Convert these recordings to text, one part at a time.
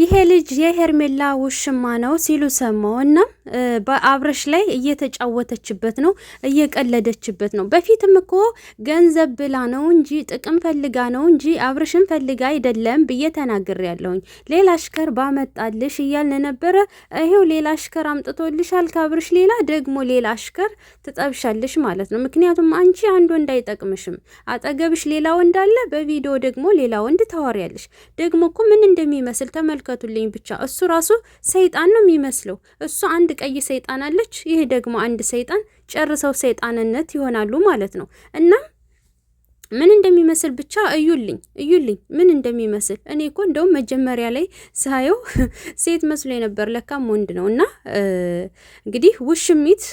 ይሄ ልጅ የሄርሜላ ውሽማ ነው ሲሉ ሰማውና በአብረሽ ላይ እየተጫወተችበት ነው፣ እየቀለደችበት ነው። በፊትም እኮ ገንዘብ ብላ ነው እንጂ ጥቅም ፈልጋ ነው እንጂ አብረሽን ፈልጋ አይደለም ብዬ ተናግሬያለሁኝ። ሌላ አሽከር ባመጣልሽ እያልን ነበረ። ይሄው ሌላ አሽከር አምጥቶልሻል። ከአብረሽ ሌላ ደግሞ ሌላ አሽከር ትጠብሻለሽ ማለት ነው። ምክንያቱም አንቺ አንድ ወንድ አይጠቅምሽም። አጠገብሽ ሌላ ወንድ አለ፣ በቪዲዮ ደግሞ ሌላ ወንድ ታወሪያለሽ። ደግሞ እኮ ምን እንደሚመስል ተመልከቱልኝ ብቻ። እሱ ራሱ ሰይጣን ነው የሚመስለው። እሱ አንድ ቀይ ሰይጣን አለች፣ ይሄ ደግሞ አንድ ሰይጣን፣ ጨርሰው ሰይጣንነት ይሆናሉ ማለት ነው። እና ምን እንደሚመስል ብቻ እዩልኝ ምን እንደሚመስል። እኔ እኮ እንደውም መጀመሪያ ላይ ሳየው ሴት መስሎ ነበር፣ ለካም ወንድ ነው። እና እንግዲህ ውሽሚት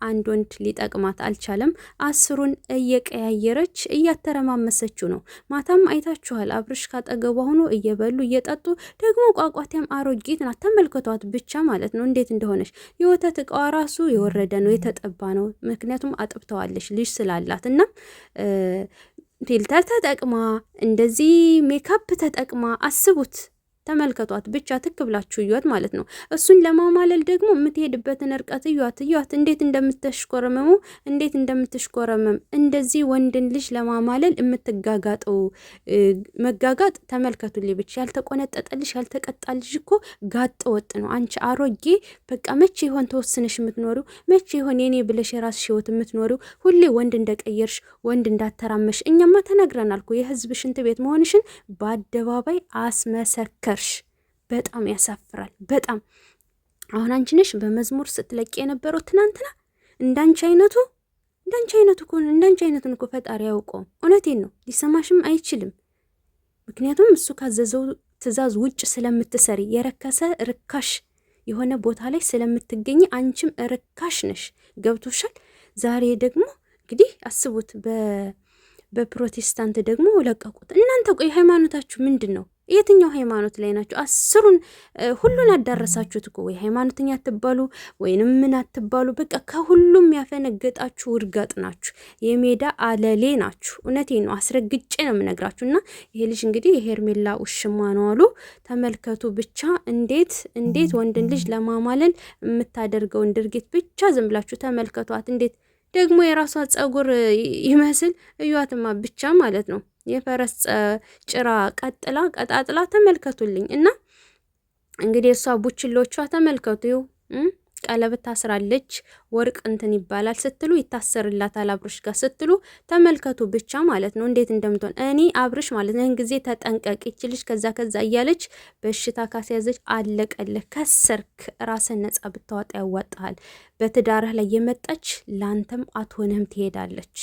አንድ ወንድ ሊጠቅማት አልቻለም። 10ሩን እየቀያየረች እያተረማመሰችው ነው። ማታም አይታችኋል፣ አብርሽ ካጠገቧ ሆኖ እየበሉ እየጠጡ፣ ደግሞ ቋቋቲያም አሮጊት ናት። ተመልከቷት ብቻ ማለት ነው እንዴት እንደሆነች። የወተት እቃዋ ራሱ የወረደ ነው፣ የተጠባ ነው። ምክንያቱም አጥብተዋለች ልጅ ስላላት። እና ፊልተር ተጠቅማ እንደዚህ ሜካፕ ተጠቅማ አስቡት። ተመልከቷት ብቻ ትክ ብላችሁ እዩት ማለት ነው። እሱን ለማማለል ደግሞ የምትሄድበትን እርቀት እዩት እንዴት እንደምትሽኮረመም እንደዚህ ወንድን ልጅ ለማማለል የምትጋጋጠው መጋጋጥ ተመልከቱልኝ ብቻ። ያልተቆነጠጠልሽ ያልተቀጣልሽ እኮ ጋጥ ወጥ ነው። አንቺ አሮጌ በቃ መቼ ይሆን ተወስነሽ የምትኖሪው? መቼ ይሆን የኔ ብለሽ የራስሽ ህይወት የምትኖሪው? ሁሌ ወንድ እንደቀየርሽ ወንድ እንዳተራመሽ እኛማ ተነግረናል እኮ። የህዝብ ሽንት ቤት መሆንሽን በአደባባይ አስመሰከር። በጣም ያሳፍራል። በጣም አሁን አንቺ ነሽ በመዝሙር ስትለቂ የነበረው ትናንትና። እንዳንቺ አይነቱን እኮ ፈጣሪ ያውቀው። እውነቴን ነው፣ ሊሰማሽም አይችልም። ምክንያቱም እሱ ካዘዘው ትእዛዝ ውጭ ስለምትሰሪ የረከሰ ርካሽ የሆነ ቦታ ላይ ስለምትገኝ አንቺም ርካሽ ነሽ። ገብቶሻል? ዛሬ ደግሞ እንግዲህ አስቡት፣ በፕሮቴስታንት ደግሞ ለቀቁት። እናንተ ቆይ ሃይማኖታችሁ ምንድን ነው? የትኛው ሃይማኖት ላይ ናችሁ? 10ሩን ሁሉን አዳረሳችሁት እኮ። ወይ ሃይማኖተኛ አትባሉ ወይንም ምን አትባሉ፣ በቃ ከሁሉም ያፈነገጣችሁ ውርጋጥ ናችሁ፣ የሜዳ አለሌ ናችሁ። እውነቴን ነው፣ አስረግጬ ነው የምነግራችሁ። እና ይሄ ልጅ እንግዲህ የሄርሜላ ውሽማ ነው አሉ። ተመልከቱ ብቻ እንዴት ወንድን ልጅ ለማማለል የምታደርገውን ድርጊት ብቻ ዝም ብላችሁ ተመልከቷት። እንዴት ደግሞ የራሷ ጸጉር ይመስል እዩዋትማ ብቻ ማለት ነው። የፈረስ ጭራ ቀጣጥላ ተመልከቱልኝ። እና እንግዲህ እሷ ቡችሎቿ ተመልከቱ። ቀለበት ታስራለች፣ ወርቅ እንትን ይባላል ስትሉ ይታሰርላታል አብርሽ ጋር ስትሉ ተመልከቱ ብቻ ማለት ነው እንዴት እንደምትሆን። እኔ አብርሽ ማለት ነው ጊዜ ተጠንቀቅ፣ ይችልሽ ከዛ እያለች በሽታ ካስያዘች አለቀልህ፣ ከሰርክ። ራስን ነጻ ብታወጣ ያዋጣሃል። በትዳርህ ላይ የመጣች ላንተም አትሆንህም፣ ትሄዳለች።